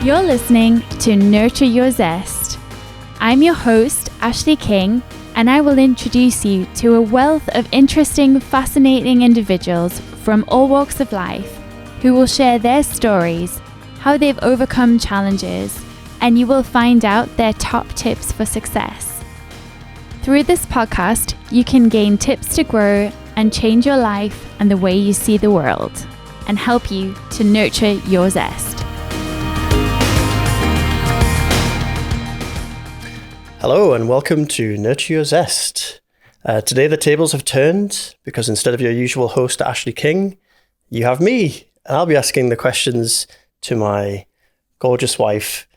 You're listening to Nurture Your Zest. I'm your host, Ashleigh King, and I will introduce you to a wealth of interesting, fascinating individuals from all walks of life who will share their stories, how they've overcome challenges, and you will find out their top tips for success. Through this podcast, you can gain tips to grow and change your life and the way you see the world, and help you to nurture your zest. Hello and welcome to Nurture Your Zest. Today the tables have turned because instead of your usual host Ashleigh King, you have me. And I'll be asking the questions to my gorgeous wife,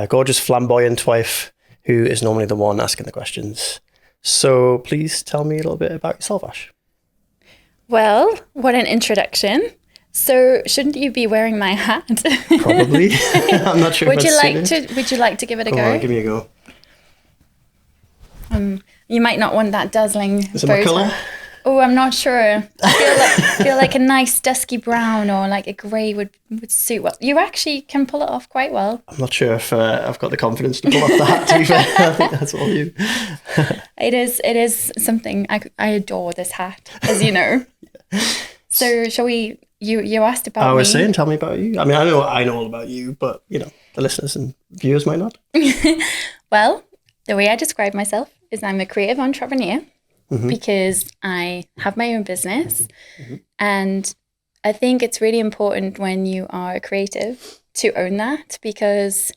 gorgeous flamboyant wife, who is normally the one asking the questions. So please tell me a little bit about yourself, Ash. Well, what an introduction. So shouldn't you be wearing my hat? Probably. I'm not sure. Would you like to give it a go? On, give me a go. You might not want that dazzling. Is it my colour? Oh, I'm not sure. I feel like a nice dusky brown or like a grey would suit well. You actually can pull it off quite well. I'm not sure if I've got the confidence to pull off the hat, to be fair. I think that's all you. It is something. I adore this hat, as you know. Yeah. So shall we, you asked about me. I was saying, tell me about you. I mean, I know all about you, but you know, the listeners and viewers might not. Well, the way I describe myself is I'm a creative entrepreneur. Mm-hmm. Because I have my own business. Mm-hmm. And I think it's really important when you are a creative to own that, because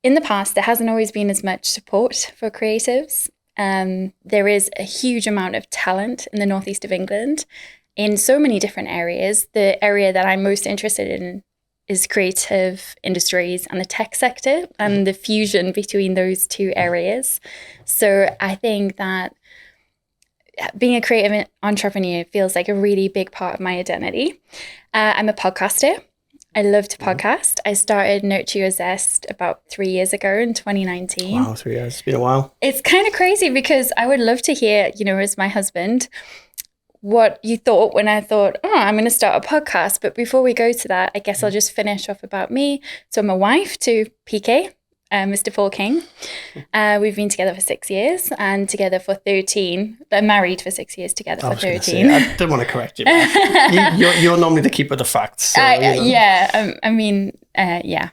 in the past, there hasn't always been as much support for creatives. There is a huge amount of talent in the northeast of England in so many different areas. The area that I'm most interested in is creative industries and the tech sector and the fusion between those two areas. So I think that being a creative entrepreneur feels like a really big part of my identity. I'm a podcaster. I love to podcast. I started Nurture Your Zest about 3 years ago in 2019. Wow, 3 years. It's been a while. It's kind of crazy because I would love to hear, as my husband, what you thought when I thought, I'm going to start a podcast. But before we go to that, I guess I'll just finish off about me. So I'm a wife to PK. Mr. Paul King. We've been together for 6 years and together for 13. Married for 6 years, together for 13. I don't want to correct you. You're normally the keeper of the facts. So, yeah. Yeah.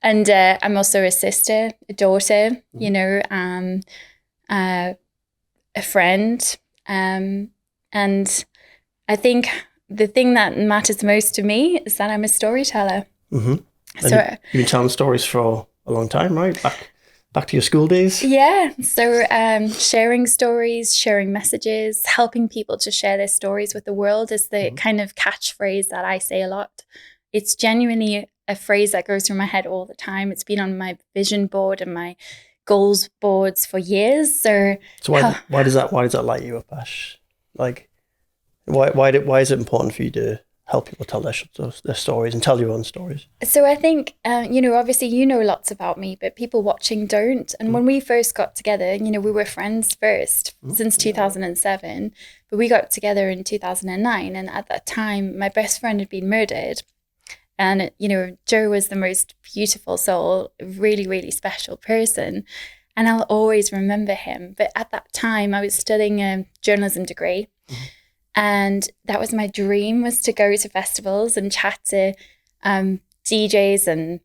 And I'm also a sister, a daughter, a friend. And I think the thing that matters most to me is that I'm a storyteller. Mm-hmm. So you've been telling stories for a long time, right? Back to your school days? Yeah. So sharing stories, sharing messages, helping people to share their stories with the world is the kind of catchphrase that I say a lot. It's genuinely a phrase that goes through my head all the time. It's been on my vision board and my goals boards for years. So why does that light you up, Ash? Like, why is it important for you to help people tell their stories and tell your own stories? So I think, obviously you know lots about me, but people watching don't. And when we first got together, we were friends first since 2007, but we got together in 2009. And at that time, my best friend had been murdered. And, Joe was the most beautiful soul, really, really special person. And I'll always remember him. But at that time, I was studying a journalism degree. Mm-hmm. And that was my dream, was to go to festivals and chat to DJs and,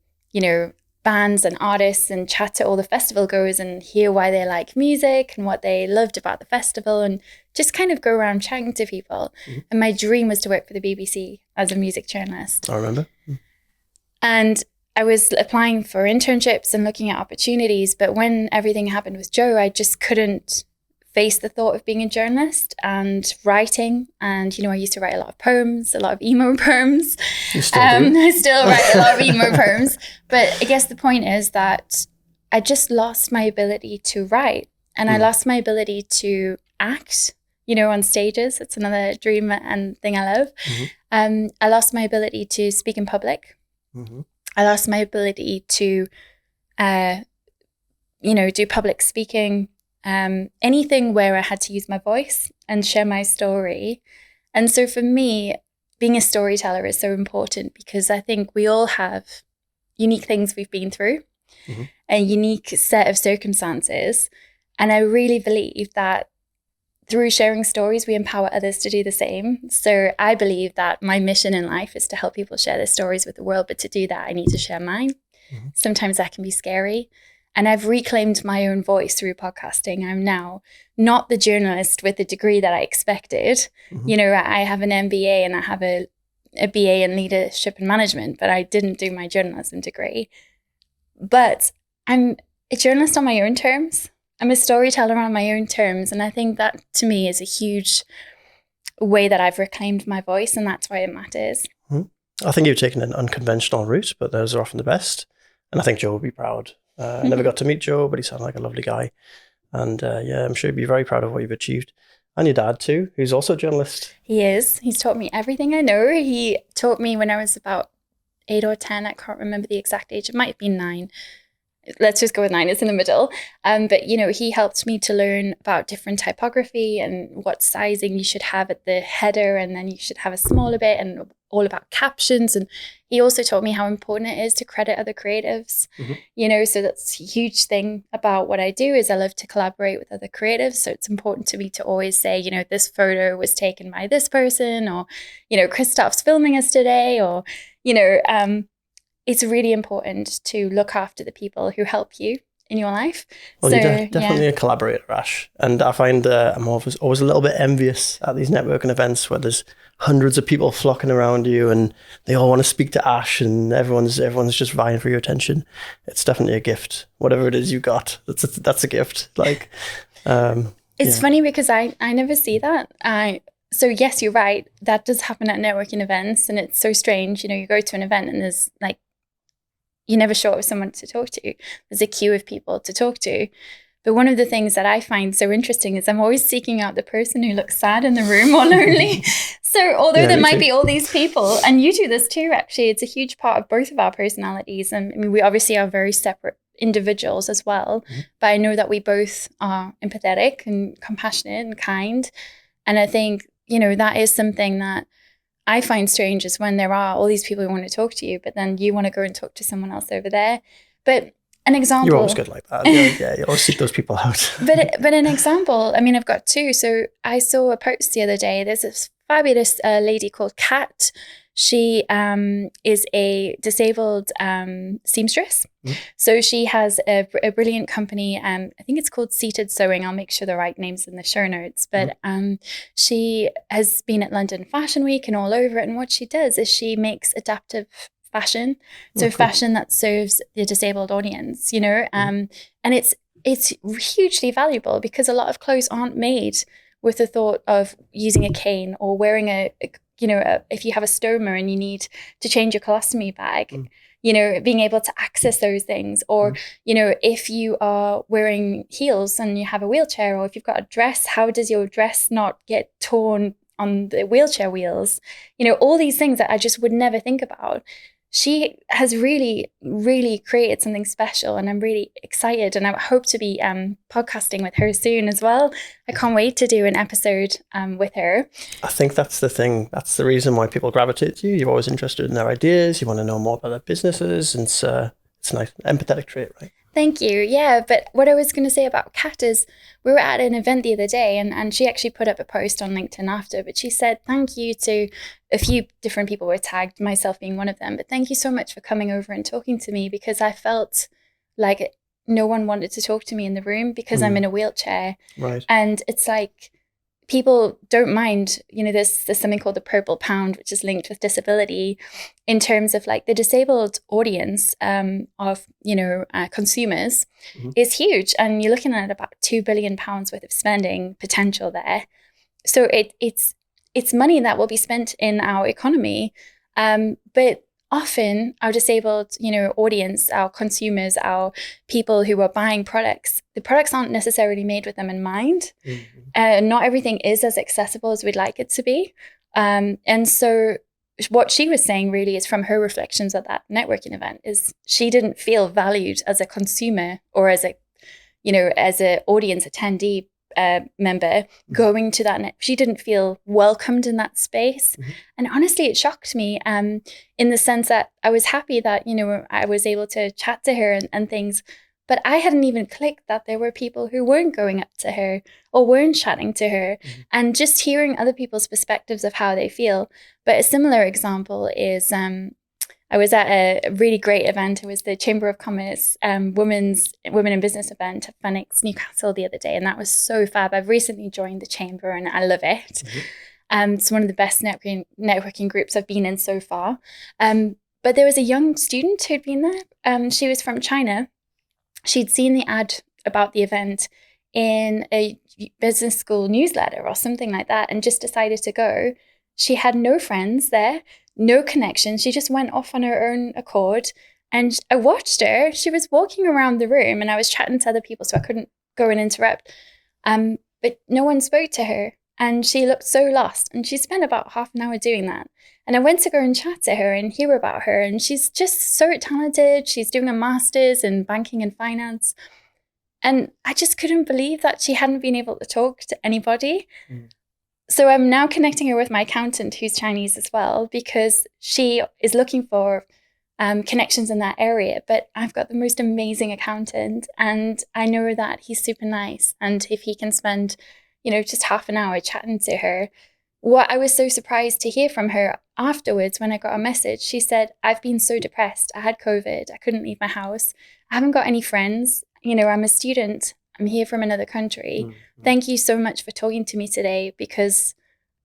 bands and artists and chat to all the festival goers and hear why they like music and what they loved about the festival and just kind of go around chatting to people. Mm-hmm. And my dream was to work for the BBC as a music journalist. I remember. Mm-hmm. And I was applying for internships and looking at opportunities. But when everything happened with Joe, I just couldn't face the thought of being a journalist and writing. And, I used to write a lot of poems, a lot of emo poems. You still do? I still write a lot of emo poems. But I guess the point is that I just lost my ability to write. And I lost my ability to act, on stages. It's another dream and thing I love. Mm-hmm. I lost my ability to speak in public. Mm-hmm. I lost my ability to, do public speaking. Anything where I had to use my voice and share my story. And so for me, being a storyteller is so important because I think we all have unique things we've been through, a unique set of circumstances. And I really believe that through sharing stories, we empower others to do the same. So I believe that my mission in life is to help people share their stories with the world. But to do that, I need to share mine. Sometimes that can be scary. And I've reclaimed my own voice through podcasting. I'm now not the journalist with the degree that I expected. You know, I have an MBA and I have a BA in leadership and management, but I didn't do my journalism degree. But I'm a journalist on my own terms. I'm a storyteller on my own terms. And I think that to me is a huge way that I've reclaimed my voice, and that's why it matters. I think you've taken an unconventional route, but those are often the best. And I think Joe will be proud. I never got to meet Joe, but he sounded like a lovely guy. And yeah, I'm sure he'd be very proud of what you've achieved. And your dad too, who's also a journalist. He is. He's taught me everything I know. He taught me when I was about 8 or 10. I can't remember the exact age. It might have been 9. Let's just go with 9. It's in the middle. But, you know, he helped me to learn about different typography and what sizing you should have at the header, and then you should have a smaller bit, and all about captions. And he also taught me how important it is to credit other creatives, you know, so that's a huge thing about what I do is I love to collaborate with other creatives. So it's important to me to always say, you know, this photo was taken by this person, or, you know, Christoph's filming us today, or, you know, it's really important to look after the people who help you in your life. Well, you're definitely a collaborator, Ash. And I find I'm always a little bit envious at these networking events where there's hundreds of people flocking around you and they all want to speak to Ash, and everyone's just vying for your attention. It's definitely a gift. Whatever it is you got, that's a gift. Like, it's funny because I never see that. So yes, you're right. That does happen at networking events, and it's so strange. You know, you go to an event and there's like, you're never sure of someone to talk to. There's a queue of people to talk to. But one of the things that I find so interesting is I'm always seeking out the person who looks sad in the room or lonely. So although there might be all these people, and you do this too, actually, it's a huge part of both of our personalities. And I mean, we obviously are very separate individuals as well, but I know that we both are empathetic and compassionate and kind. And I think, you know, that is something that I find strange, is when there are all these people who want to talk to you, but then you want to go and talk to someone else over there. But an example... You're always good like that. You always seek those people out. but an example, I mean, I've got 2. So I saw a post the other day. There's this fabulous lady called Kat. She is a disabled seamstress. So she has a brilliant company. I think it's called Seated Sewing. I'll make sure the right name's in the show notes. But she has been at London Fashion Week and all over it. And what she does is she makes adaptive fashion. So fashion that serves the disabled audience, you know. And it's hugely valuable because a lot of clothes aren't made with the thought of using a cane or wearing if you have a stoma and you need to change your colostomy bag, you know, being able to access those things. Or, you know, if you are wearing heels and you have a wheelchair, or if you've got a dress, how does your dress not get torn on the wheelchair wheels? You know, all these things that I just would never think about. She has really, really created something special, and I'm really excited, and I hope to be podcasting with her soon as well. I can't wait to do an episode with her. I think that's the thing. That's the reason why people gravitate to you. You're always interested in their ideas. You want to know more about their businesses, and it's a nice empathetic trait, right? Thank you. Yeah, but what I was going to say about Kat is we were at an event the other day, and she actually put up a post on LinkedIn after, but she said thank you to a few different people were tagged, myself being one of them, but thank you so much for coming over and talking to me, because I felt like no one wanted to talk to me in the room because I'm in a wheelchair. Right. And it's like, people don't mind, you know, there's something called the purple pound, which is linked with disability, in terms of like the disabled audience of, you know, consumers is huge. And you're looking at about £2 billion worth of spending potential there. So it's money that will be spent in our economy. But often our disabled, you know, audience, our consumers, our people who are buying products, the products aren't necessarily made with them in mind. Not everything is as accessible as we'd like it to be. And so what she was saying really is, from her reflections at that networking event, is she didn't feel valued as a consumer or as a, you know, as an audience attendee member going to that. She didn't feel welcomed in that space. And honestly, it shocked me in the sense that I was happy that, I was able to chat to her and things. But I hadn't even clicked that there were people who weren't going up to her or weren't chatting to her, and just hearing other people's perspectives of how they feel. But a similar example is I was at a really great event. It was the Chamber of Commerce Women in Business event at Phoenix, Newcastle the other day. And that was so fab. I've recently joined the Chamber and I love it. It's one of the best networking groups I've been in so far. But there was a young student who'd been there. She was from China. She'd seen the ad about the event in a business school newsletter or something like that and just decided to go. She had no friends there, no connections. She just went off on her own accord. And I watched her. She was walking around the room and I was chatting to other people, so I couldn't go and interrupt. But no one spoke to her and she looked so lost. And she spent about half an hour doing that. And I went to go and chat to her and hear about her. And she's just so talented. She's doing a master's in banking and finance. And I just couldn't believe that she hadn't been able to talk to anybody. So I'm now connecting her with my accountant, who's Chinese as well, because she is looking for connections in that area. But I've got the most amazing accountant. And I know that he's super nice. And if he can spend, just half an hour chatting to her. What I was so surprised to hear from her afterwards when I got a message, she said, I've been so depressed. I had COVID. I couldn't leave my house. I haven't got any friends. I'm a student. I'm here from another country. Thank you so much for talking to me today because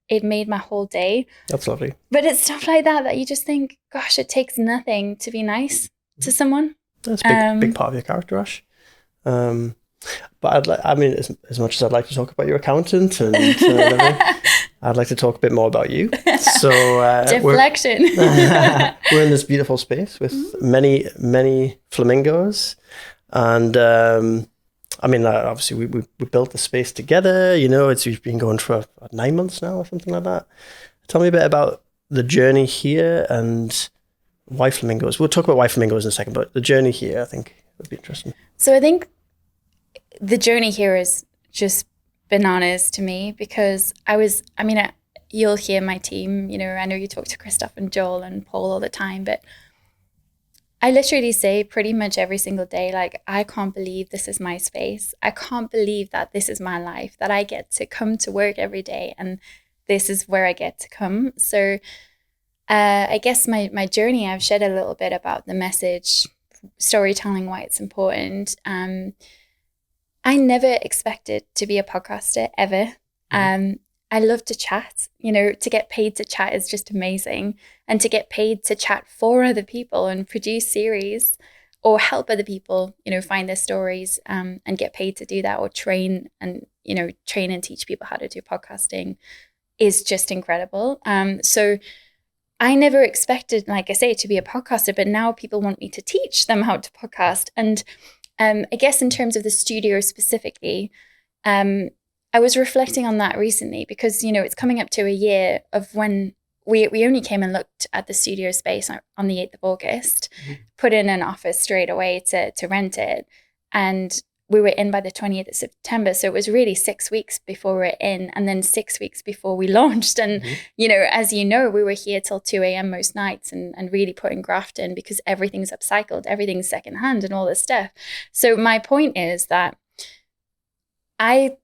it made my whole day. That's lovely. But it's stuff like that you just think, gosh, it takes nothing to be nice to someone. That's a big part of your character, Ash. But as much as I'd like to talk about your accountant and everything, I'd like to talk a bit more about you. So deflection. We're in this beautiful space with many, many flamingos. And obviously we built the space together. We've been going for 9 months now or something like that. Tell me a bit about the journey here and why flamingos. We'll talk about why flamingos in a second, but the journey here I think would be interesting. So I think the journey here is just bananas to me because you'll hear my team, I know you talk to Christoph and Joel and Paul all the time, but I literally say pretty much every single day, I can't believe this is my space. I can't believe that this is my life, that I get to come to work every day and this is where I get to come. So I guess my journey, I've shared a little bit about the message, storytelling, why it's important. I never expected to be a podcaster ever. I love to chat, to get paid to chat is just amazing. And to get paid to chat for other people and produce series or help other people, find their stories and get paid to do that or train and teach people how to do podcasting is just incredible. So I never expected, like I say, to be a podcaster, but now people want me to teach them how to podcast. And I guess in terms of the studio specifically, I was reflecting on that recently because, it's coming up to a year of when we only came and looked at the studio space on the 8th of August, put in an offer straight away to rent it. And we were in by the 20th of September. So it was really 6 weeks before we were in and then 6 weeks before we launched. And, as you know, we were here till 2 a.m. most nights and really putting graft in because everything's upcycled, everything's secondhand and all this stuff. So my point is that I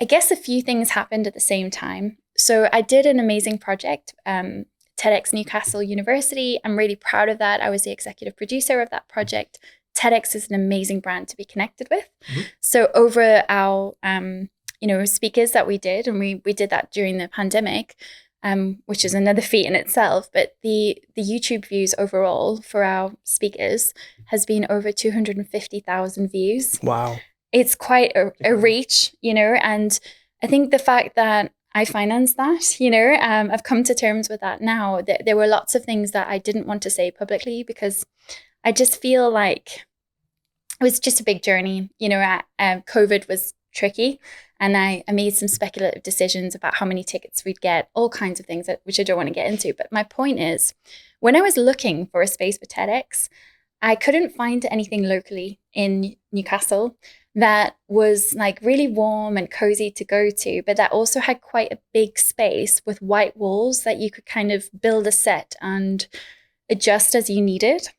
guess a few things happened at the same time. So I did an amazing project, TEDx Newcastle University. I'm really proud of that. I was the executive producer of that project. TEDx is an amazing brand to be connected with. So over our, speakers that we did, and we did that during the pandemic, which is another feat in itself. But the YouTube views overall for our speakers has been over 250,000 views. Wow. It's quite a reach, and I think the fact that I financed that, I've come to terms with that now. There were lots of things that I didn't want to say publicly because I just feel like it was just a big journey. COVID was tricky and I made some speculative decisions about how many tickets we'd get, all kinds of things which I don't want to get into. But my point is, when I was looking for a space for TEDx, I couldn't find anything locally in Newcastle. that was like really warm and cozy to go to, but that also had quite a big space with white walls that you could kind of build a set and adjust as you needed.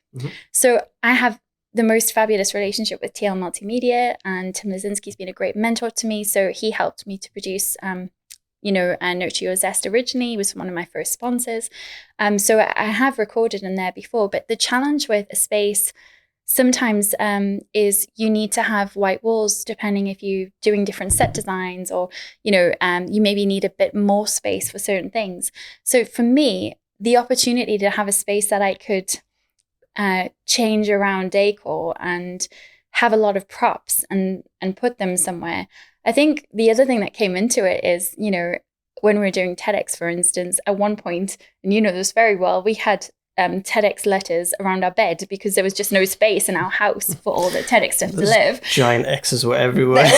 So I have the most fabulous relationship with TL Multimedia, and Tim Lazinski's been a great mentor to me. So he helped me to produce, Nurture Your Zest originally. He was one of my first sponsors. So I have recorded in there before, but the challenge with a space sometimes is you need to have white walls depending if you're doing different set designs, or, you maybe need a bit more space for certain things. So for me, the opportunity to have a space that I could change around decor and have a lot of props and put them somewhere. I think the other thing that came into it is, when we were doing TEDx, for instance, at one point, and you know this very well, we had TEDx letters around our bed because there was just no space in our house for all the TEDx stuff to live. Giant X's were everywhere.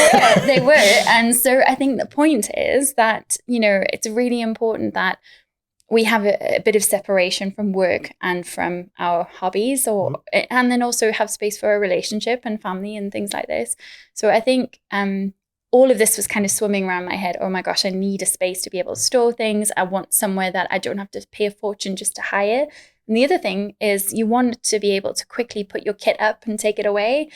They were. And so I think the point is that, it's really important that we have a bit of separation from work and from our hobbies, and then also have space for a relationship and family and things like this. So I think all of this was kind of swimming around my head. Oh my gosh, I need a space to be able to store things. I want somewhere that I don't have to pay a fortune just to hire. And the other thing is you want to be able to quickly put your kit up and take it away.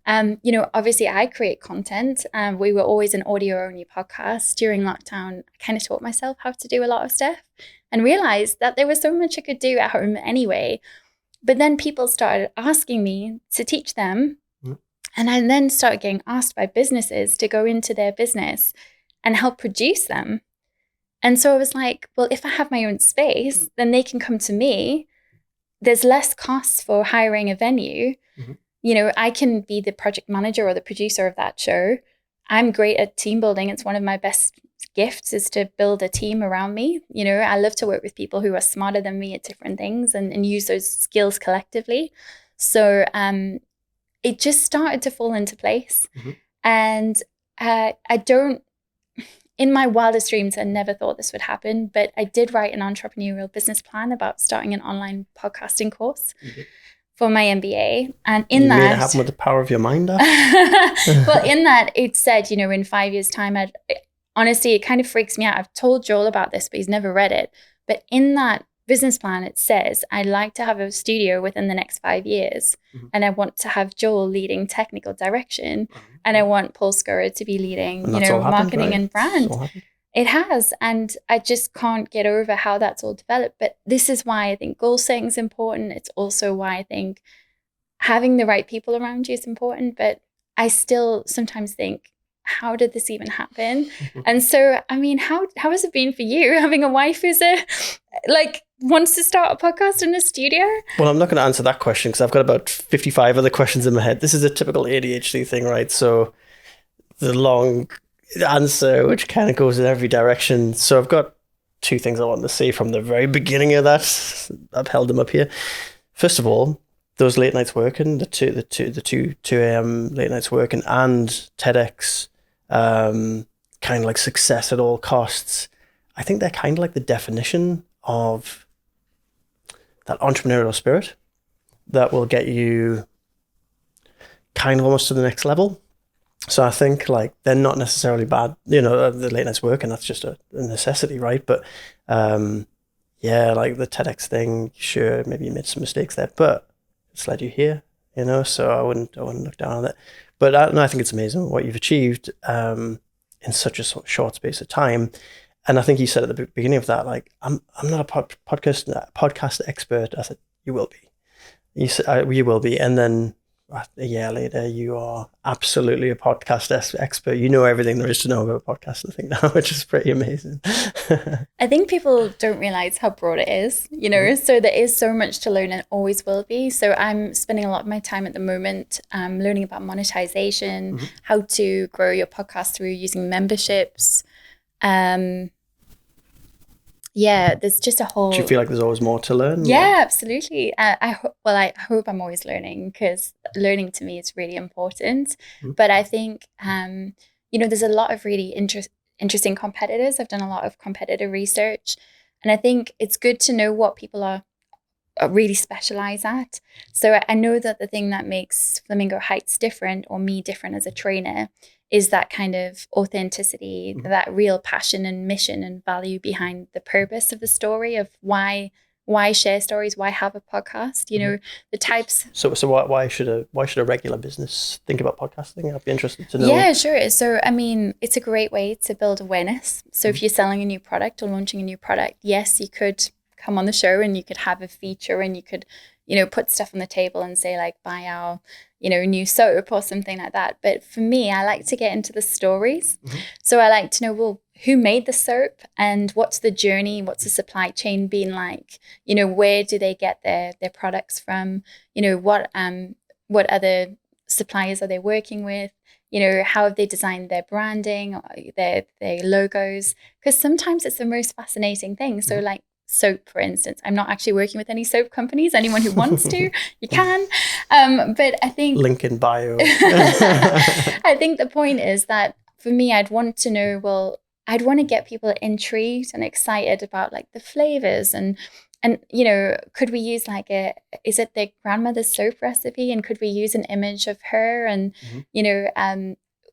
Obviously I create content. We were always an audio only podcast. During lockdown, I kind of taught myself how to do a lot of stuff and realized that there was so much I could do at home anyway. But then people started asking me to teach them. And I then started getting asked by businesses to go into their business and help produce them. And so I was like, well, if I have my own space, then they can come to me. There's less costs for hiring a venue. I can be the project manager or the producer of that show. I'm great at team building. It's one of my best gifts is to build a team around me. I love to work with people who are smarter than me at different things and use those skills collectively. So it just started to fall into place. And in my wildest dreams, I never thought this would happen, but I did write an entrepreneurial business plan about starting an online podcasting course for my MBA. And in that... You made it happen with the power of your mind, well, in that, it said, in 5 years' time, honestly, it kind of freaks me out. I've told Joel about this, but he's never read it. But in that business plan, it says, I'd like to have a studio within the next 5 years. And I want to have Joel leading technical direction. And I want Paul Scurrid to be leading, marketing and brand. It has. And I just can't get over how that's all developed. But this is why I think goal setting is important. It's also why I think having the right people around you is important. But I still sometimes think, how did this even happen? And so, I mean, how has it been for you having a wife who's wants to start a podcast in a studio? Well, I'm not going to answer that question because I've got about 55 other questions in my head. This is a typical ADHD thing, right? So the long answer, which kind of goes in every direction. So I've got two things I want to say from the very beginning of that. I've held them up here. First of all, those late nights working, the 2 a.m. late nights working and TEDx, kind of like success at all costs. I think they're kind of like the definition of that entrepreneurial spirit that will get you kind of almost to the next level. So I think like they're not necessarily bad, the late nights work, and that's just a necessity, right? But like the TEDx thing, sure, maybe you made some mistakes there, but it's led you here, so I wouldn't look down on it. But I think it's amazing what you've achieved in such a short space of time. And I think you said at the beginning of that, like, I'm not a podcast expert. I said, you will be. You said, you will be. And then a year later, you are absolutely a podcast expert. You know everything there is to know about podcasts, I think now, which is pretty amazing. I think people don't realize how broad it is, so there is so much to learn and always will be. So I'm spending a lot of my time at the moment learning about monetization, how to grow your podcast through using memberships. There's just a whole... Do you feel like there's always more to learn? Yeah, absolutely. I hope I'm always learning, because learning to me is really important. But I think, there's a lot of really interesting competitors. I've done a lot of competitor research, and I think it's good to know what people are really specialize at. So I know that the thing that makes Flamingo Heights different, or me different as a trainer, is that kind of authenticity, that real passion and mission and value behind the purpose of the story, of why share stories, why have a podcast, the types. So why should a regular business think about podcasting? I'd be interested to know. Yeah, sure. So, I mean, it's a great way to build awareness. So if you're selling a new product or launching a new product, yes, you could come on the show and you could have a feature and you could, put stuff on the table and say like, buy our, new soap or something like that. But for me, I like to get into the stories. So I like to know, well, who made the soap and what's the journey? What's the supply chain been like? Where do they get their products from? What other suppliers are they working with? How have they designed their branding, their logos? Because sometimes it's the most fascinating thing. So like soap, for instance, I'm not actually working with any soap companies. Anyone who wants to, you can. But I think link in bio. I think the point is that for me, I'd want to know, well, I'd want to get people intrigued and excited about like the flavors and could we use is it their grandmother's soap recipe, and could we use an image of her, and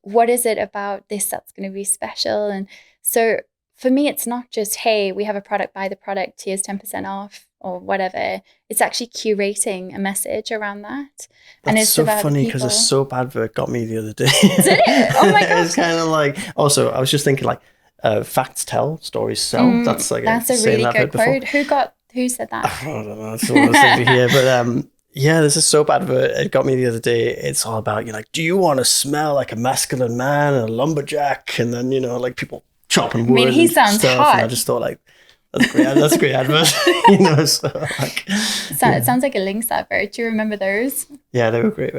what is it about this that's going to be special? And so for me, it's not just, hey, we have a product, buy the product, here's 10% off or whatever. It's actually curating a message around that. And it's so funny because a soap advert got me the other day. Did it? Oh my gosh. It's kind of like, also, I was just thinking like, facts tell, stories sell. That's a really good quote. Who said that? I don't know. That's what I was thinking here. But there's a soap advert. It got me the other day. It's all about, do you want to smell like a masculine man and a lumberjack? And then, like people chopping wood. I mean, he sounds stuff, hot. And I just thought like, that's a great advert. So like, it sounds like a Lynx advert. Do you remember those? Yeah, they were great.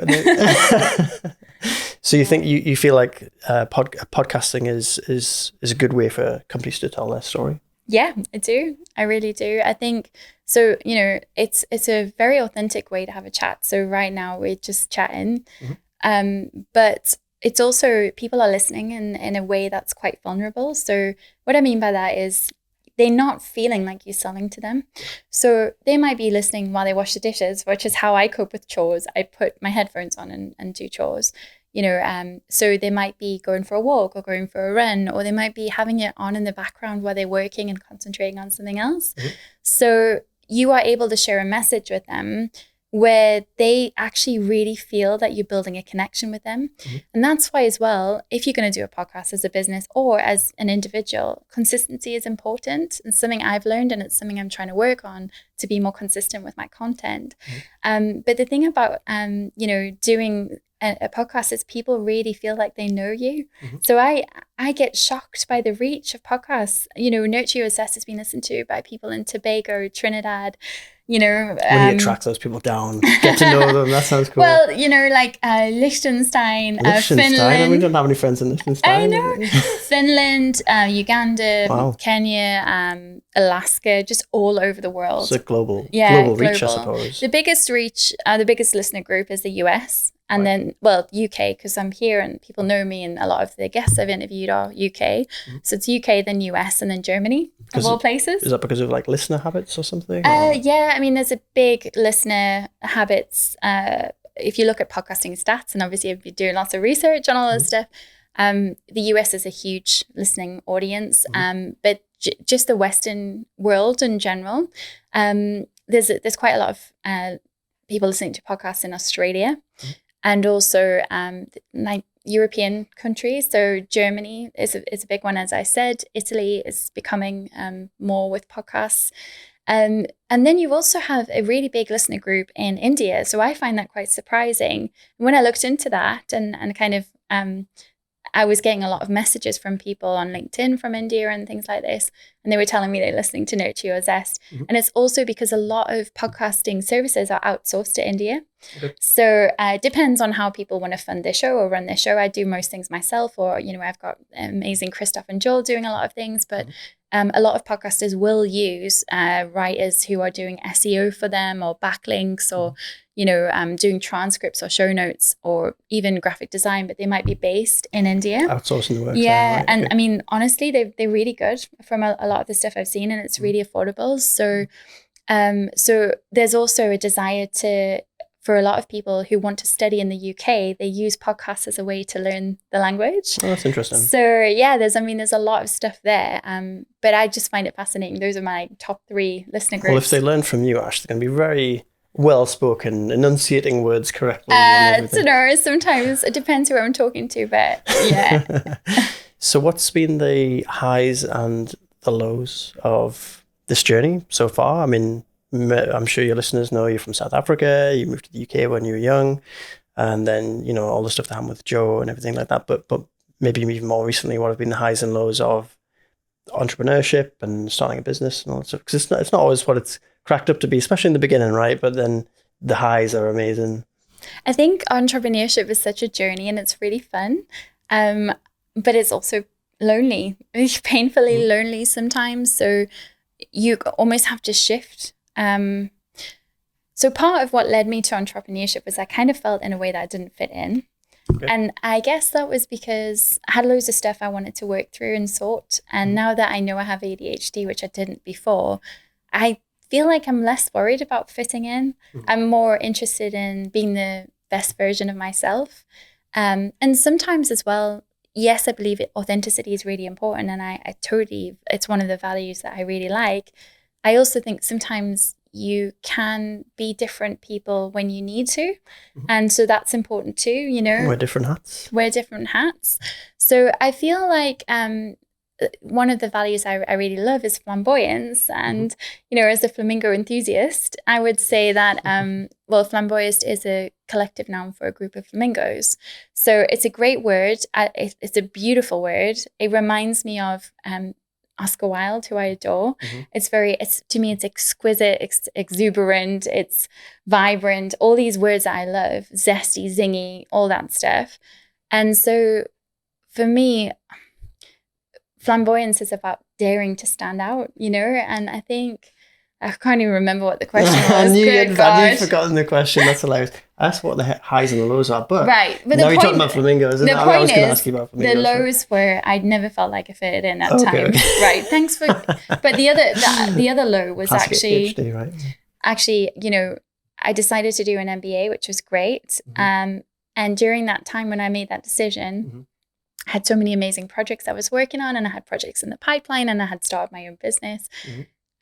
So you think you feel like podcasting is a good way for companies to tell their story? Yeah, I do. I really do. I think so. It's a very authentic way to have a chat. So right now we're just chatting, but it's also people are listening in a way that's quite vulnerable. So what I mean by that is they're not feeling like you're selling to them. So they might be listening while they wash the dishes, which is how I cope with chores. I put my headphones on and do chores. So they might be going for a walk or going for a run, or they might be having it on in the background while they're working and concentrating on something else. So you are able to share a message with them where they actually really feel that you're building a connection with them. And that's why as well, if you're going to do a podcast as a business or as an individual, consistency is important. It's something I've learned, and it's something I'm trying to work on to be more consistent with my content. But the thing about, doing a podcast is people really feel like they know you. So I get shocked by the reach of podcasts. Nurture Your Zest has been listened to by people in Tobago, Trinidad, when you attract those people down, get to know them, that sounds cool. Well, like Liechtenstein, Finland. We don't have any friends in Liechtenstein. I know. Finland, Uganda, Kenya, Alaska, just all over the world. It's a global reach, I suppose. The biggest reach, the biggest listener group is the US. And then, UK, because I'm here and people know me, and a lot of the guests I've interviewed are UK. So it's UK, then US, and then Germany, of all places. Is that because of like listener habits or something? Yeah, I mean, there's a big listener habits. If you look at podcasting stats, and obviously if you're doing lots of research on all this stuff, the US is a huge listening audience. But just the Western world in general, there's quite a lot of people listening to podcasts in Australia. And also like European countries. So Germany is a big one, as I said. Italy is becoming more with podcasts. And then you also have a really big listener group in India. So I find that quite surprising. When I looked into that and kind of, I was getting a lot of messages from people on LinkedIn from India and things like this. And they were telling me they're listening to Nurture Your Zest. And it's also because a lot of podcasting services are outsourced to India. So it depends on how people want to fund their show or run their show. I do most things myself, or, I've got amazing Christoph and Joel doing a lot of things. But a lot of podcasters will use writers who are doing SEO for them, or backlinks, or doing transcripts or show notes, or even graphic design, but they might be based in India. Outsourcing the work. Yeah, right? and I mean, honestly, they're really good from a lot of the stuff I've seen, and it's really affordable. So So there's also a desire for a lot of people who want to study in the UK, they use podcasts as a way to learn the language. Oh, that's interesting. So yeah, there's a lot of stuff there. But I just find it fascinating. Those are my top 3 listener groups. Well, if they learn from you, Ash, they're going to be very well-spoken, enunciating words correctly. So no, sometimes it depends who I'm talking to, but yeah. So what's been the highs and the lows of this journey so far? I mean, I'm sure your listeners know you're from South Africa, you moved to the UK when you were young, and then, you know, all the stuff that happened with Joe and everything like that. But maybe even more recently, what have been the highs and lows of entrepreneurship and starting a business and all that stuff? Because it's not always what it's cracked up to be, especially in the beginning, right? But then the highs are amazing. I think entrepreneurship is such a journey and it's really fun. But it's also lonely, painfully lonely sometimes. So you almost have to shift. So part of what led me to entrepreneurship was I kind of felt in a way that I didn't fit in. Okay. And I guess that was because I had loads of stuff I wanted to work through and sort. And now that I know I have ADHD, which I didn't before, I feel like I'm less worried about fitting in. I'm more interested in being the best version of myself. And sometimes as well, yes, I believe authenticity is really important. And I totally, it's one of the values that I really like. I also think sometimes you can be different people when you need to. And so that's important too, you know. Wear different hats. So I feel like one of the values I really love is flamboyance. And, you know, as a flamingo enthusiast, I would say that, flamboyant is a collective noun for a group of flamingos. So it's a great word. It's a beautiful word. It reminds me of Oscar Wilde, who I adore. To me, it's exquisite, exuberant, it's vibrant, all these words that I love, zesty, zingy, all that stuff. And so for me, flamboyance is about daring to stand out, you know? And I think, I can't even remember what the question was. I knew you'd forgotten the question. That's hilarious. I asked what the highs and the lows are, but now you're talking about flamingos. The point I was going to ask you about flamingos. The lows were I'd never felt like I fitted in at time. Okay. Right. Thanks for. But the other low was classic ADHD, right? Actually, you know, I decided to do an MBA, which was great. And during that time when I made that decision, I had so many amazing projects I was working on, and I had projects in the pipeline, and I had started my own business.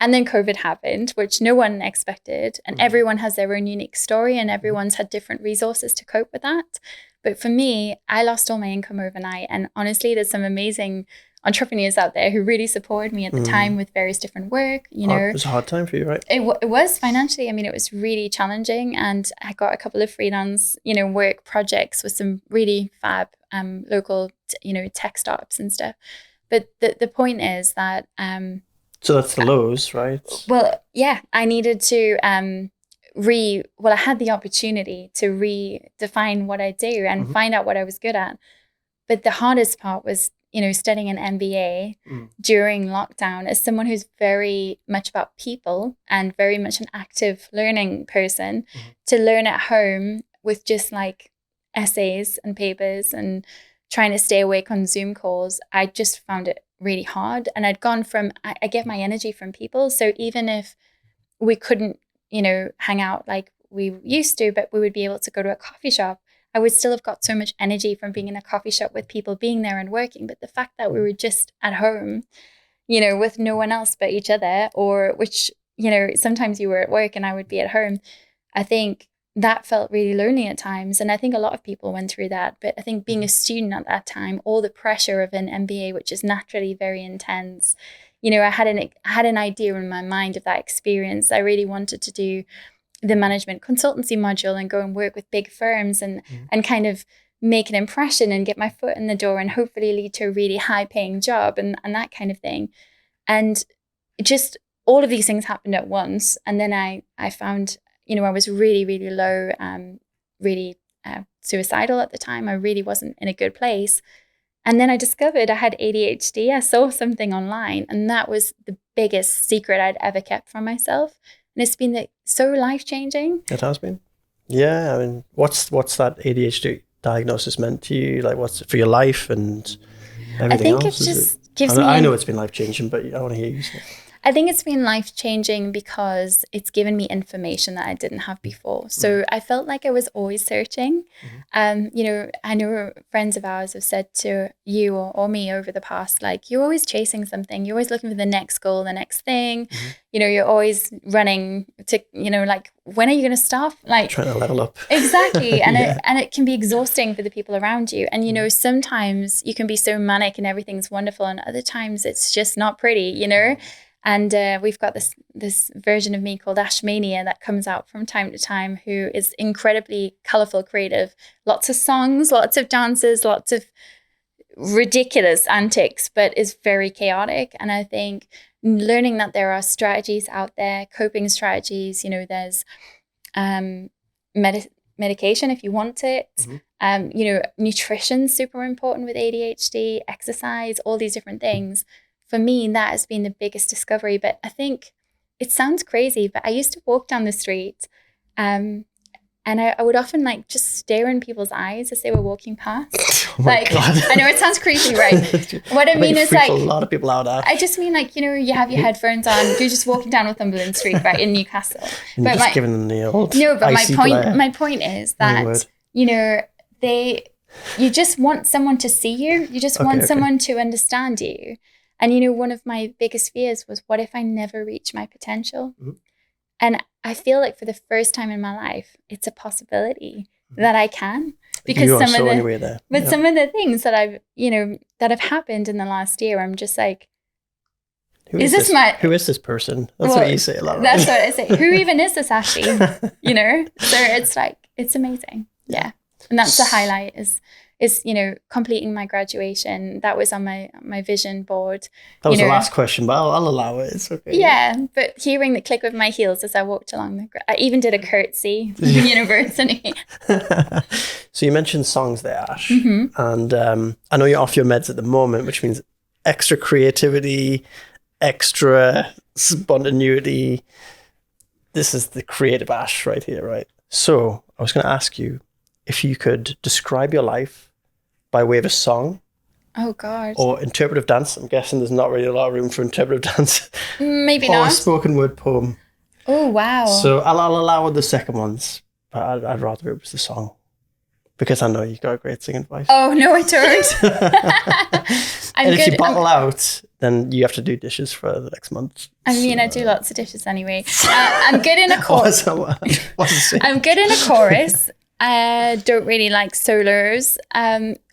And then COVID happened, which no one expected. And everyone has their own unique story, and everyone's had different resources to cope with that. But for me, I lost all my income overnight. And honestly, there's some amazing entrepreneurs out there who really supported me at the time with various different work, you know. It was a hard time for you, right? It was financially. I mean, it was really challenging. And I got a couple of freelance, you know, work projects with some really fab local, you know, tech startups and stuff. But the point is that... so that's the lows, right? Well, yeah, I needed to I had the opportunity to redefine what I do and find out what I was good at. But the hardest part was, you know, studying an MBA during lockdown as someone who's very much about people and very much an active learning person, to learn at home with just like essays and papers and trying to stay awake on Zoom calls. I just found it really hard. And I'd gone from, I get my energy from people. So even if we couldn't, you know, hang out like we used to, but we would be able to go to a coffee shop, I would still have got so much energy from being in a coffee shop with people, being there and working. But the fact that we were just at home, you know, with no one else but each other, or which, you know, sometimes you were at work and I would be at home, I think that felt really lonely at times. And I think a lot of people went through that. But I think being a student at that time, all the pressure of an MBA, which is naturally very intense, you know, I had an idea in my mind of that experience. I really wanted to do the management consultancy module and go and work with big firms and kind of make an impression and get my foot in the door and hopefully lead to a really high paying job and that kind of thing. And just all of these things happened at once. And then I found, you know, I was really, really low, really suicidal at the time. I really wasn't in a good place. And then I discovered I had ADHD. I saw something online, and that was the biggest secret I'd ever kept from myself. And it's been so life-changing. It has been. Yeah, I mean, what's that ADHD diagnosis meant to you? Like, what's it for your life and everything else? I think it just gives me... I know it's been life-changing, but I want to hear you say it. I think it's been life-changing because it's given me information that I didn't have before. So I felt like I was always searching. You know, I know friends of ours have said to you or me over the past, like, you're always chasing something. You're always looking for the next goal, the next thing. You know, you're always running to, you know, like, when are you going to stop? Like, trying to level up. Exactly. And it can be exhausting for the people around you. And, you know, sometimes you can be so manic and everything's wonderful, and other times it's just not pretty, you know? And we've got this version of me called Ashmania that comes out from time to time, who is incredibly colorful, creative, lots of songs, lots of dances, lots of ridiculous antics, but is very chaotic. And I think learning that there are strategies out there, coping strategies, you know, there's medication if you want it. You know, nutrition's super important with ADHD, exercise, all these different things. For me, that has been the biggest discovery. But I think it sounds crazy, but I used to walk down the street and I would often like just stare in people's eyes as they were walking past. Oh my God. I know it sounds creepy, right? What I mean is, like, a lot of people out there. I just mean, like, you know, you have your headphones on, you're just walking down Northumberland Street, right, in Newcastle. And but just giving them the old my point is that, you know, you just want someone to see you. You just want someone to understand you. And, you know, one of my biggest fears was, what if I never reach my potential? And I feel like for the first time in my life, it's a possibility that I can. Because some of the things that I've, you know, that have happened in the last year, I'm just like, who is this person? That's what you say a lot. Right? That's what I say. Who even is this Ashleigh? You know? So it's like, it's amazing. Yeah. And that's the highlight is, you know, completing my graduation. That was on my vision board. That was the last question, but I'll allow it. It's okay. Yeah, but hearing the click of my heels as I walked along I even did a curtsy to the university. So you mentioned songs there, Ash. And I know you're off your meds at the moment, which means extra creativity, extra spontaneity. This is the creative Ash right here, right? So I was going to ask you if you could describe your life by way of a song. Oh, God. Or interpretive dance. I'm guessing there's not really a lot of room for interpretive dance. Maybe or not. Or a spoken word poem. Oh, wow. So I'll allow the second ones, but I'd rather it was the song. Because I know you've got a great singing voice. Oh, no, I don't. If you bottle out, then you have to do dishes for the next month. I mean, I do lots of dishes anyway. I'm good in a chorus. I'm good in a chorus. I don't really like solos.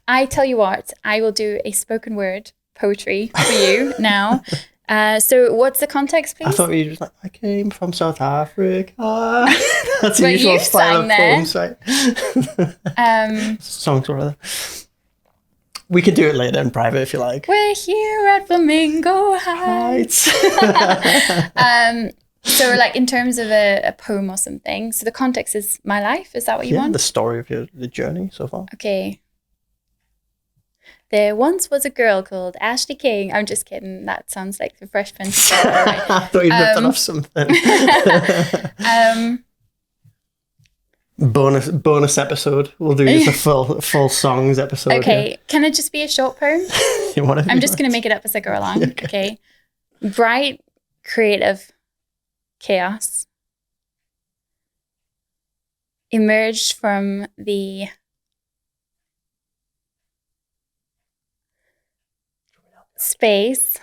I tell you what, I will do a spoken word poetry for you now. So what's the context, please? I thought you were just like, I came from South Africa. That's the usual style of poems, right? Songs or other. We can do it later in private if you like. We're here at Flamingo Heights. So like in terms of a poem or something, so the context is my life, is that what you want? The story of the journey so far. Okay. There once was a girl called Ashleigh King. I'm just kidding. That sounds like the Fresh Prince. I thought you'd ripped it off something. Bonus episode. We'll do a full songs episode. Okay. Yeah. Can it just be a short poem? I'm just going to make it up as I go along. Okay. Bright, creative chaos emerged from the space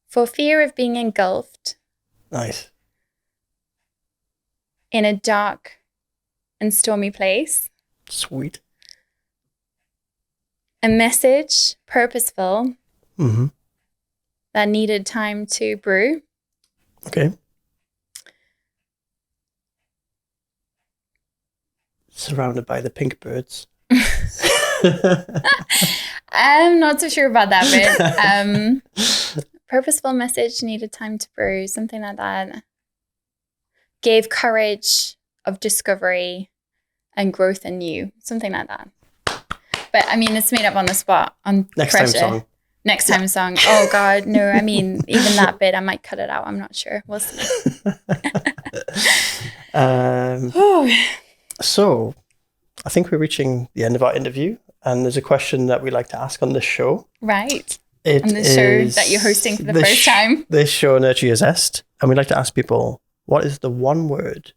for fear of being engulfed. Nice. In a dark and stormy place. Sweet. A message, purposeful, that needed time to brew. Okay. Surrounded by the pink birds. I'm not so sure about that bit. Purposeful message, needed time to brew, something like that. Gave courage of discovery and growth in you, something like that. But I mean, it's made up on the spot, on Next pressure. time song. Next time song. Oh God, no. I mean, even that bit, I might cut it out. I'm not sure. We'll see. So, I think we're reaching the end of our interview. and there's a question that we like to ask on this show. Right. It on the show that you're hosting for the first time. This show, Nurture Your Zest. And we like to ask people, what is the one word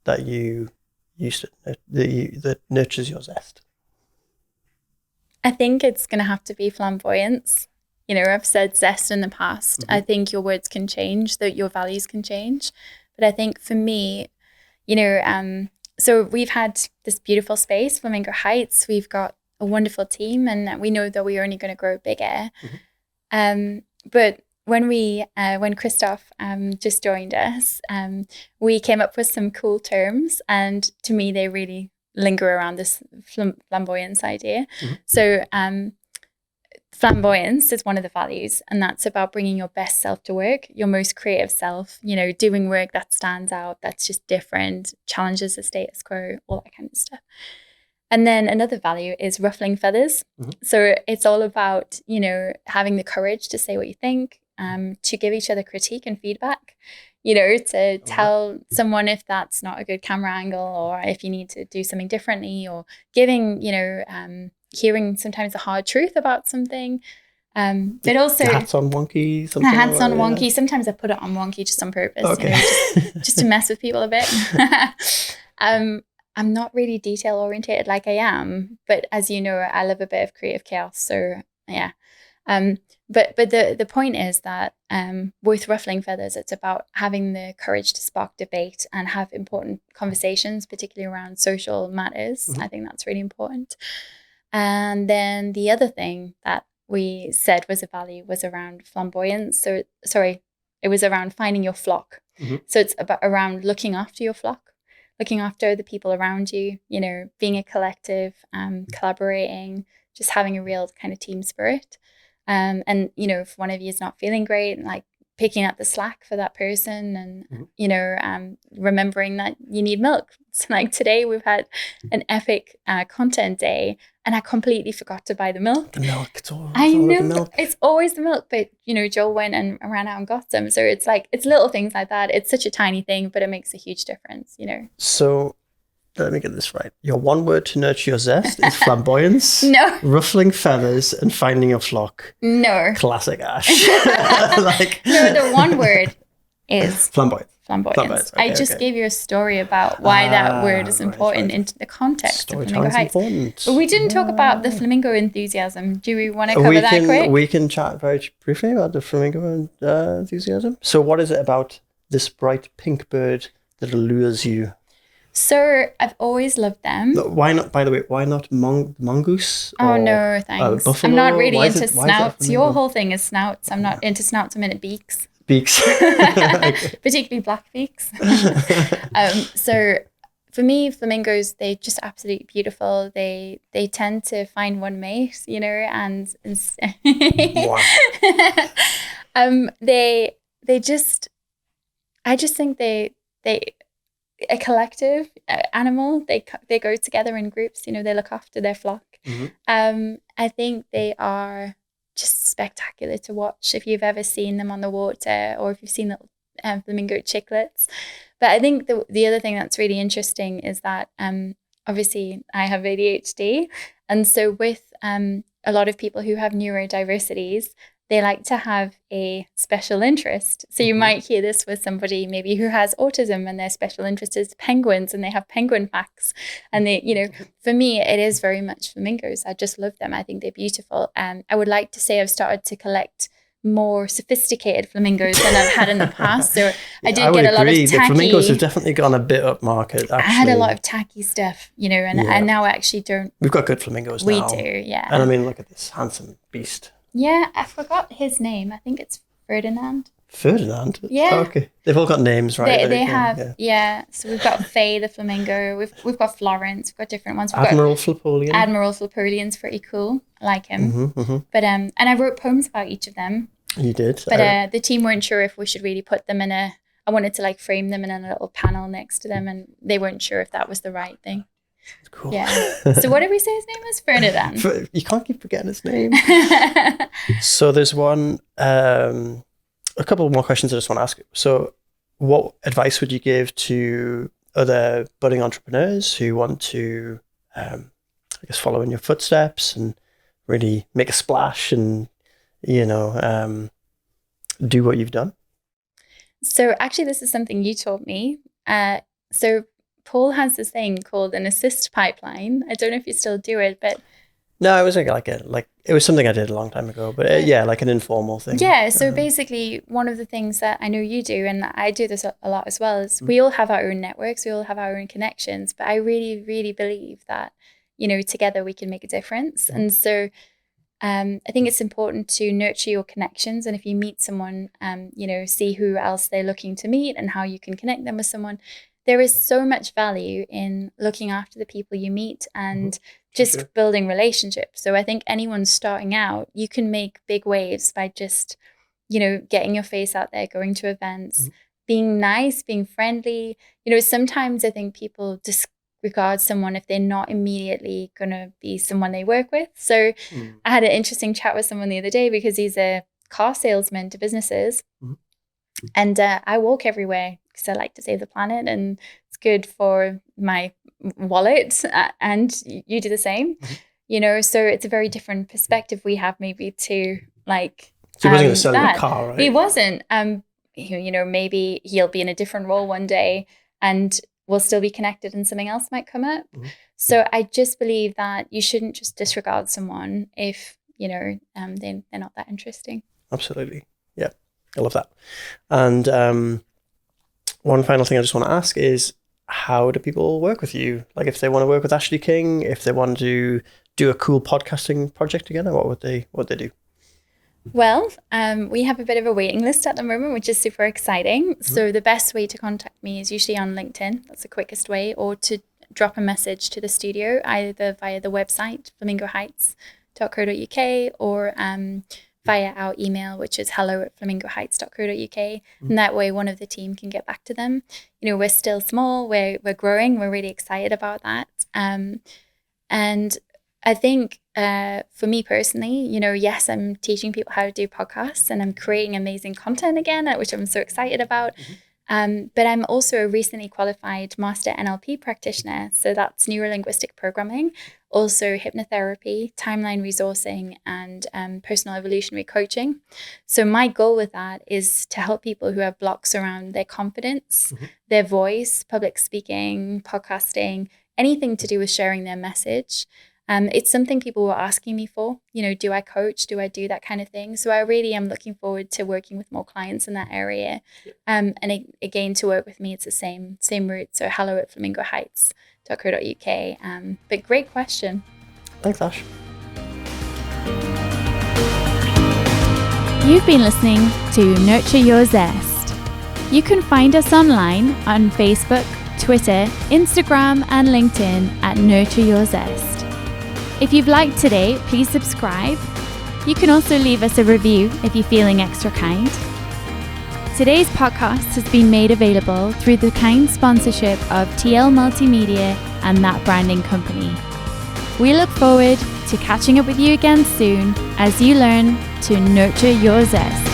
that you use that nurtures your zest? I think it's going to have to be flamboyance. You know, I've said zest in the past. Mm-hmm. I think your words can change, that your values can change. But I think for me, you know, so we've had this beautiful space, Flamingo Heights. We've got a wonderful team, and we know that we're only going to grow bigger. Mm-hmm. But when Christoph just joined us, we came up with some cool terms, and to me, they really linger around this flamboyance idea. Mm-hmm. So flamboyance is one of the values, and that's about bringing your best self to work, your most creative self, you know, doing work that stands out, that's just different, challenges the status quo, all that kind of stuff. And then another value is ruffling feathers. Mm-hmm. So it's all about, you know, having the courage to say what you think, to give each other critique and feedback, you know, to tell someone if that's not a good camera angle, or if you need to do something differently, or giving, you know, hearing sometimes the hard truth about something. But also the hat's on wonky. The hat's on wonky. Sometimes I put it on wonky just on purpose, you know, just to mess with people a bit. I'm not really detail orientated like I am, but as you know, I love a bit of creative chaos. So yeah. But the point is that with ruffling feathers, it's about having the courage to spark debate and have important conversations, particularly around social matters. Mm-hmm. I think that's really important. And then the other thing that we said was a value was around flamboyance. So, it was around finding your flock. Mm-hmm. So it's around looking after your flock, looking after the people around you, you know, being a collective, collaborating, just having a real kind of team spirit. And, you know, if one of you is not feeling great, like picking up the slack for that person, and, mm-hmm. you know, remembering that you need milk. So like today we've had an epic content day, and I completely forgot to buy the milk. The milk, it's always the milk. It's always the milk, but, you know, Joel went and ran out and got some. So it's like, it's little things like that. It's such a tiny thing, but it makes a huge difference, you know. So let me get this right. Your one word to nurture your zest is flamboyance. No. Ruffling feathers and finding your flock. No. Classic Ash. No, the one word is flamboyance. Okay, I just gave you a story about why that word is important into the context of Flamingo Heights. Important. But we didn't talk about the flamingo enthusiasm. Do we want to cover that quick? We can chat very briefly about the flamingo enthusiasm. So what is it about this bright pink bird that allures you? So I've always loved them. Why not, by the way, why not mongoose? Oh, no, thanks. Buffalo? I'm not really into snouts. Your whole thing is snouts. I'm not into snouts. I'm into beaks. Particularly black beaks. So for me, flamingos, they're just absolutely beautiful. They tend to find one mate, you know, and they just, I just think they a collective animal, they go together in groups, you know, they look after their flock. Mm-hmm. I think they are just spectacular to watch if you've ever seen them on the water, or if you've seen little flamingo chicklets. But I think the other thing that's really interesting is that obviously I have ADHD, and so with a lot of people who have neurodiversities, they like to have a special interest. So you might hear this with somebody maybe who has autism, and their special interest is penguins, and they have penguin facts. And they, you know, for me, it is very much flamingos. I just love them. I think they're beautiful. I would like to say I've started to collect more sophisticated flamingos than I've had in the past. So I did get a lot of tacky. The flamingos have definitely gone a bit up market. Actually. I had a lot of tacky stuff, you know, and now I actually don't. We've got good flamingos now. We do, yeah. And I mean, look at this handsome beast. Yeah, I forgot his name. I think it's Ferdinand. Ferdinand? Yeah. Oh, okay. They've all got names, right? They have, yeah. So we've got Faye the flamingo. We've got Florence. We've got different ones. Admiral Flapolian. Admiral Flapolian's pretty cool. I like him. Mm-hmm, mm-hmm. But and I wrote poems about each of them. You did. But the team weren't sure if we should really put them in I wanted to like frame them in a little panel next to them, and they weren't sure if that was the right thing. Cool. Yeah. So what did we say his name was? Ferdinand. You can't keep forgetting his name. So there's one, a couple more questions I just want to ask. So what advice would you give to other budding entrepreneurs who want to I guess, follow in your footsteps and really make a splash and, do what you've done? So actually, this is something you taught me. So Paul has this thing called an assist pipeline. I don't know if you still do it, but no, it was it was something I did a long time ago, but like an informal thing. Yeah. So basically, one of the things that I know you do, and I do this a lot as well, is we all have our own networks, we all have our own connections, but I really, really believe that, together we can make a difference. And so I think it's important to nurture your connections. And if you meet someone, see who else they're looking to meet and how you can connect them with someone. There is so much value in looking after the people you meet and just building relationships. So I think anyone starting out, you can make big waves by just, getting your face out there, going to events, being nice, being friendly. Sometimes I think people disregard someone if they're not immediately going to be someone they work with. So I had an interesting chat with someone the other day because he's a car salesman to businesses. And I walk everywhere because I like to save the planet and it's good for my wallet, and you do the same. So it's a very different perspective we have maybe to like. So he wasn't going to sell you a car, right? He wasn't. Maybe he'll be in a different role one day and we'll still be connected and something else might come up. So I just believe that you shouldn't just disregard someone if, they're not that interesting. Absolutely. Yeah. I love that. And one final thing I just want to ask is, how do people work with you? Like if they want to work with Ashleigh King, if they want to do a cool podcasting project together, what would they do? Well, we have a bit of a waiting list at the moment, which is super exciting. So the best way to contact me is usually on LinkedIn. That's the quickest way, or to drop a message to the studio, either via the website, flamingoheights.co.uk, or via our email, which is hello@flamingoheights.co.uk. And that way one of the team can get back to them. We're still small, we're growing, we're really excited about that. And I think for me personally, yes, I'm teaching people how to do podcasts and I'm creating amazing content again, which I'm so excited about. But I'm also a recently qualified master NLP practitioner. So that's neuro-linguistic programming, also hypnotherapy, timeline resourcing, and personal evolutionary coaching. So my goal with that is to help people who have blocks around their confidence, their voice, public speaking, podcasting, anything to do with sharing their message. It's something people were asking me for, do I coach? Do I do that kind of thing? So I really am looking forward to working with more clients in that area. And again, to work with me, it's the same route. So hello@flamingoheights.co.uk. But great question. Thanks, Ash. You've been listening to Nurture Your Zest. You can find us online on Facebook, Twitter, Instagram, and LinkedIn at Nurture Your Zest. If you've liked today, please subscribe. You can also leave us a review if you're feeling extra kind. Today's podcast has been made available through the kind sponsorship of TL Multimedia and That Branding Company. We look forward to catching up with you again soon as you learn to nurture your zest.